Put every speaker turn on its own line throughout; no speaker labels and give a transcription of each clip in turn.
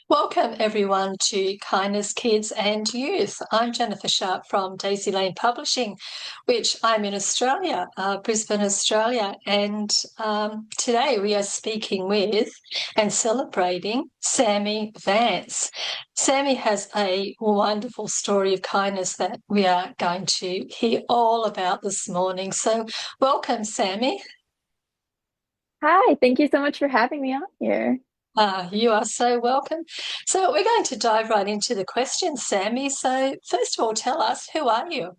Welcome everyone to Kindness Kids and Youth. I'm Jennifer Sharp from Daisy Lane Publishing, which I'm in Australia, Brisbane, Australia. And today we are speaking with and celebrating Sammie Vance. Sammie has a wonderful story of kindness that we are going to hear all about this morning. So welcome, Sammie.
Hi, thank you so much for having me on here.
You are so welcome. So we're going to dive right into the questions, Sammie. So first of all, tell us, who are you?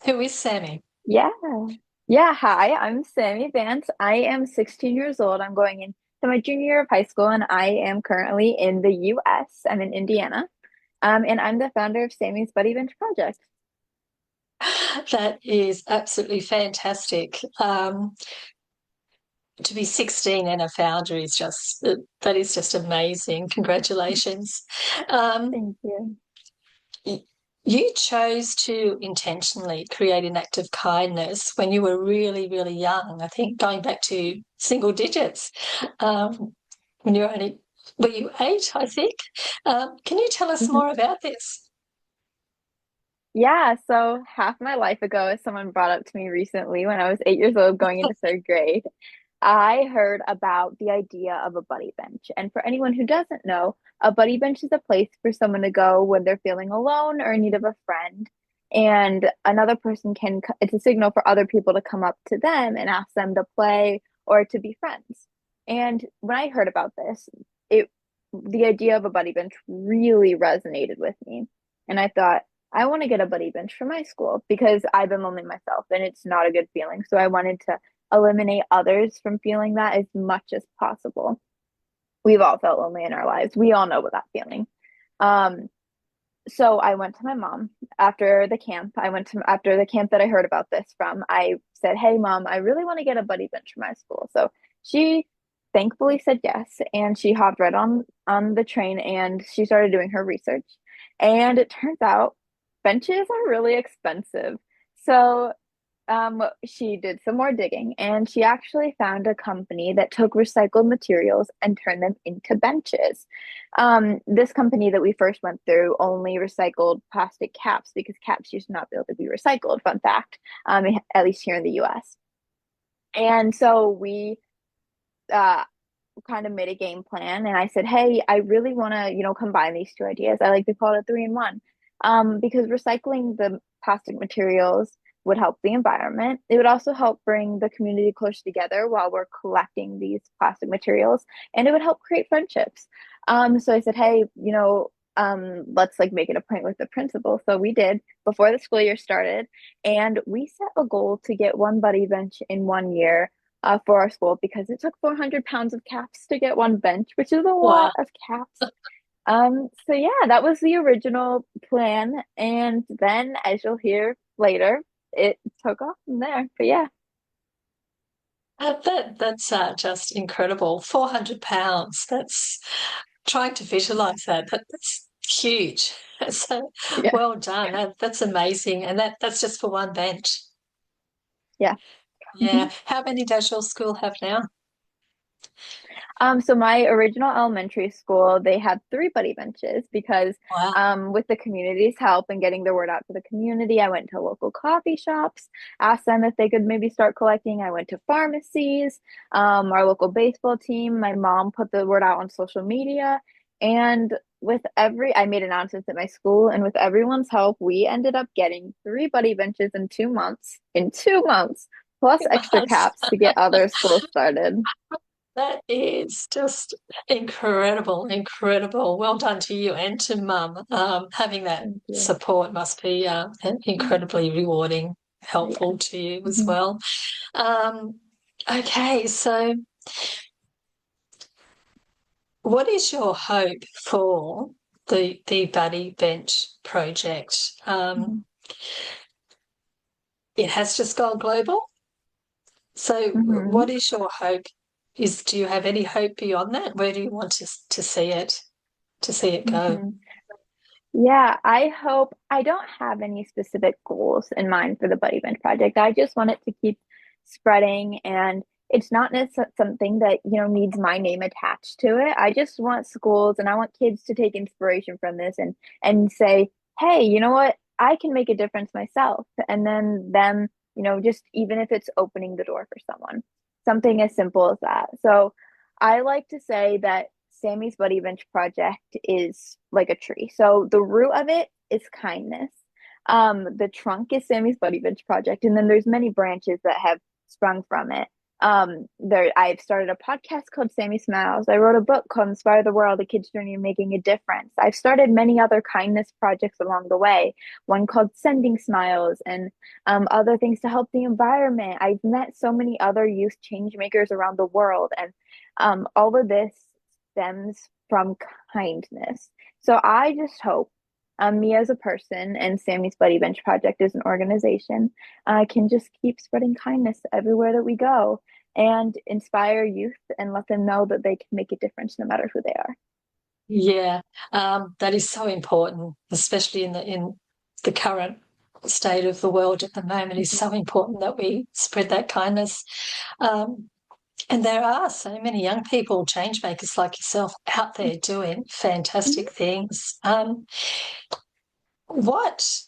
Who is Sammie?
Yeah. Yeah, hi, I'm Sammy Vance. I am 16 years old. I'm going into my junior year of high school, and I am currently in the US. I'm in Indiana. And I'm the founder of Sammy's Buddy Bench Project.
That is absolutely fantastic. To be 16 and a founder is just that is just amazing. Congratulations. Um,
Thank you.
y- you chose to intentionally create an act of kindness when you were really, really young. I think going back to single digits. Um, when you're only, were you 8, I think? Can you tell us
Mhm.
more about this?
Yeah, so half my life ago, someone brought up to me recently when I was 8 years old going into third grade. I heard about the idea of a buddy bench. And for anyone who doesn't know, a buddy bench is a place for someone to go when they're feeling alone or in need of a friend. And another person it's a signal for other people to come up to them and ask them to play or to be friends. And when I heard about this, it the idea of a buddy bench really resonated with me. And I thought, I want to get a buddy bench for my school because I've been lonely myself and it's not a good feeling. So I wanted to eliminate others from feeling that as much as possible. We've all felt lonely in our lives. We all know what that feeling. Um, so I went to my mom after the camp. After the camp that I heard about this from. I said, "Hey, mom, I really want to get a buddy bench for my school." So she thankfully said yes, and she hopped right on the train and she started doing her research. And it turns out benches are really expensive. So she did some more digging and she actually found a company that took recycled materials and turned them into benches. This company that we first went through only recycled plastic caps because caps used to not be able to be recycled, fun fact, at least here in the US. And so we uh, kind of made a game plan and I said, hey, I really want to, combine these two ideas. I like to call it a three in one. Because recycling the plastic materials would help the environment. It would also help bring the community closer together while we're collecting these plastic materials, and it would help create friendships. So I said, hey, let's like make it a point with the principal. So we did before the school year started, and we set a goal to get one buddy bench in 1 year for our school because it took 400 pounds of caps to get one bench, which is a
Wow.
lot of caps. So yeah, that was the original plan. And then, as you'll hear later, it took off from there. But yeah,
That's just incredible. 400 pounds. That's trying to visualize that. That's huge. So
yeah,
well done. That's amazing. And that's just for one bench.
yeah.
Yeah. How many does your school have now?
So my original elementary school, they had three buddy benches because
Wow.
with the community's help and getting the word out to the community, I went to local coffee shops, asked them if they could maybe start collecting. I went to pharmacies, our local baseball team. My mom put the word out on social media. And I made announcements at my school, and with everyone's help, we ended up getting three buddy benches in 2 months, plus extra caps to get other schools started.
That is just incredible, incredible. Well done to you and to mum. Having that
Thank you.
support must be incredibly rewarding,
Yeah.
helpful to you as
Mhm.
well. Um, okay, so what is your hope for the Buddy Bench project?
Mhm.
It has just gone global. So, what
Mhm.
is your hope? Do you have any hope beyond that? Where do you want to see it go?
Mhm. Yeah, I don't have any specific goals in mind for the Buddy Bench project. I just want it to keep spreading, and it's not something that, needs my name attached to it. I just want schools and I want kids to take inspiration from this and say, hey, you know what? I can make a difference myself. And then them, just even if it's opening the door for someone, something as simple as that. So I like to say that Sammie's Buddy Bench project is like a tree. So the root of it is kindness. The trunk is Sammie's Buddy Bench project, and then there's many branches that have sprung from it. I've started a podcast called Sammie Smiles. I wrote a book called Inspire the World, A Kid's Journey of Making a Difference. I've started many other kindness projects along the way, one called Sending Smiles and other things to help the environment. I've met so many other youth change makers around the world, and all of this stems from kindness. So I just hope me as a person and Sammie's Buddy Bench Project as an organization can just keep spreading kindness everywhere that we go and inspire youth and let them know that they can make a difference no matter who they are.
Yeah, that is so important, especially in the current state of the world at the moment. It's so important that we spread that kindness. Um, and there are so many young people, change makers like yourself, out there doing
Mhm.
fantastic things. What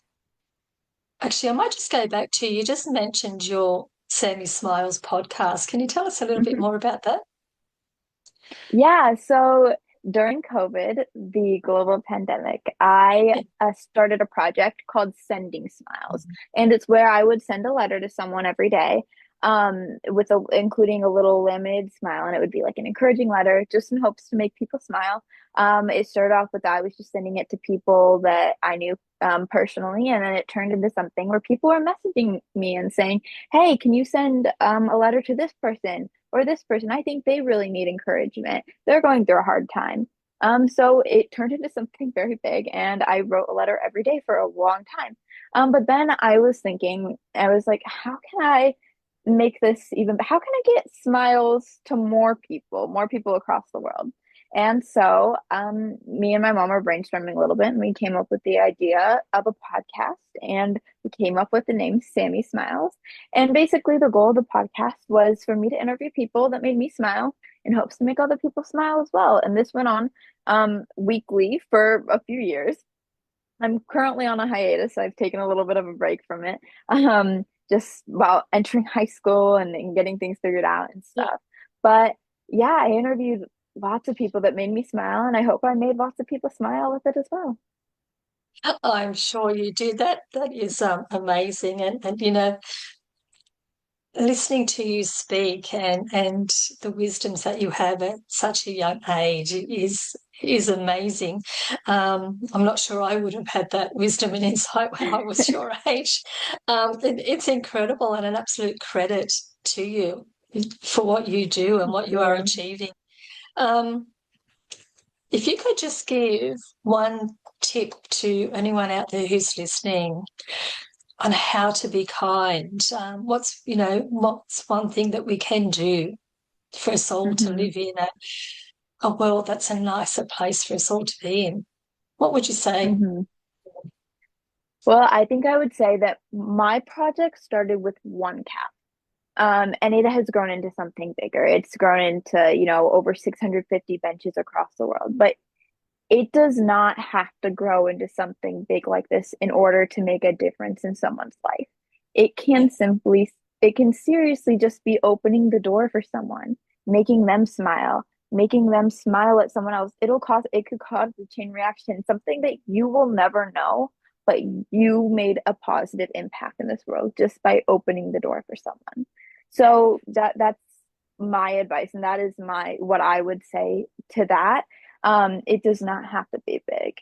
Actually, I might just go back to you just mentioned your Sammie Smiles podcast. Can you tell us a little bit
Mhm.
more about that?
Yeah, so during COVID, the global pandemic, I
Yeah.
started a project called Sending Smiles, and it's where I would send a letter to someone every day, with including a little laminated smile, and it would be like an encouraging letter, just in hopes to make people smile. It started off with I was just sending it to people that I knew personally, and then it turned into something where people were messaging me and saying, "Hey, can you send a letter to this person?" Or this person, I think they really need encouragement. They're going through a hard time. So it turned into something very big, and I wrote a letter every day for a long time. But then I was thinking, I was like, how can I make this even, how can I get smiles to more people across the world? And so, me and my mom were brainstorming a little bit, and we came up with the idea of a podcast, and we came up with the name Sammie Smiles. And basically, the goal of the podcast was for me to interview people that made me smile in hopes to make other people smile as well. And this went on weekly for a few years. I'm currently on a hiatus. I've taken a little bit of a break from it, just while entering high school and getting things figured out and
Yeah.
stuff. But yeah, I interviewed lots of people that made me smile, and I hope I made lots of people smile with it as well.
I'm sure you did. That is amazing. And listening to you speak and the wisdoms that you have at such a young age is amazing. I'm not sure I would have had that wisdom and insight when I was your age. It's incredible and an absolute credit to you for what you do and
Thank
what you are
you.
achieving. Um, if you could just give one tip to anyone out there who's listening on how to be kind. What's one thing that we can do for us all to
hmm
live in a world that's a nicer place for us all to be in? What would you say?
hmm Well, I think I would say that my project started with one cat. And it has grown into something bigger. It's grown into, over 650 benches across the world. But it does not have to grow into something big like this in order to make a difference in someone's life. It
Yeah,
can simply, it can seriously just be opening the door for someone, making them smile at someone else. It could cause a chain reaction, something that you will never know, but you made a positive impact in this world just by opening the door for someone. So that's my advice, and that is what I would say to that. It does not have to be big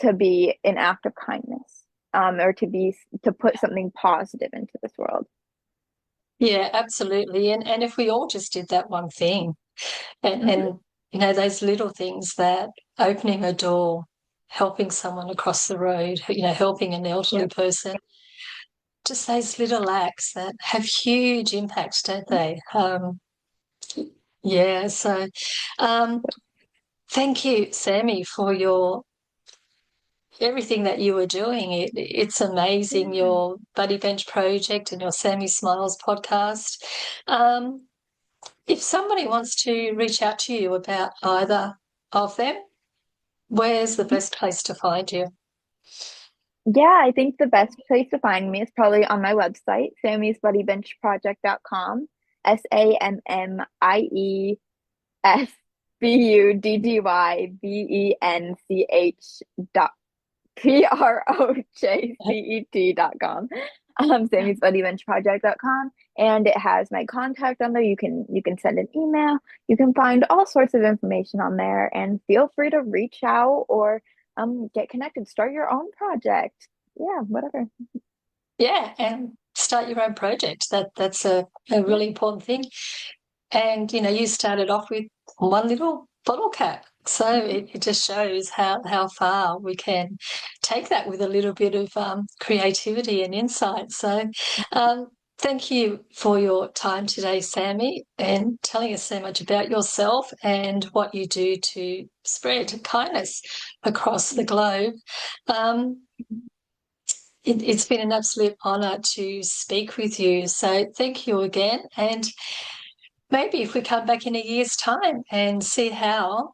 to be an act of kindness, or to put something positive into this world.
yeah, absolutely. And if we all just did that one thing,
hmm
and those little things that opening a door, helping someone across the road, helping an elderly
Yep.
person, just those little acts that have huge impacts, don't they? Yeah. So, um, thank you, Sammy, for your everything that you were doing. It's amazing,
Yeah.
your Buddy Bench project and your Sammy Smiles podcast. Um, If somebody wants to reach out to you about either of them, where's the best place to find you?
Yeah, I think the best place to find me is probably on my website, sammiesbuddybenchproject.com. SAMMIESBUDDYBENCH dot PROJCET.com. SammiesBuddyBenchProject.com. And it has my contact on there. You can send an email. You can find all sorts of information on there and feel free to reach out or get connected. Start your own project. Yeah, whatever.
Yeah, and start your own project. That's a
Yeah.
really important thing. And you started off with one little bottle cap. So
Mhm.
it just shows how far we can take that with a little bit of creativity and insight. So um, thank you for your time today, Sammie, and telling us so much about yourself and what you do to spread kindness across the globe. Um, it's been an absolute honour to speak with you. So thank you again. And maybe if we come back in a year's time and see how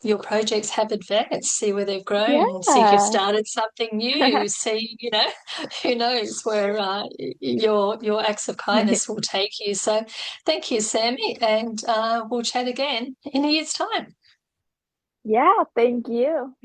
your projects have advanced, see where they've grown, see if you've
Yeah.
started something new, see, who knows where your acts of kindness will take you. So thank you, Sammie, and we'll chat again in a year's time.
Yeah, thank you.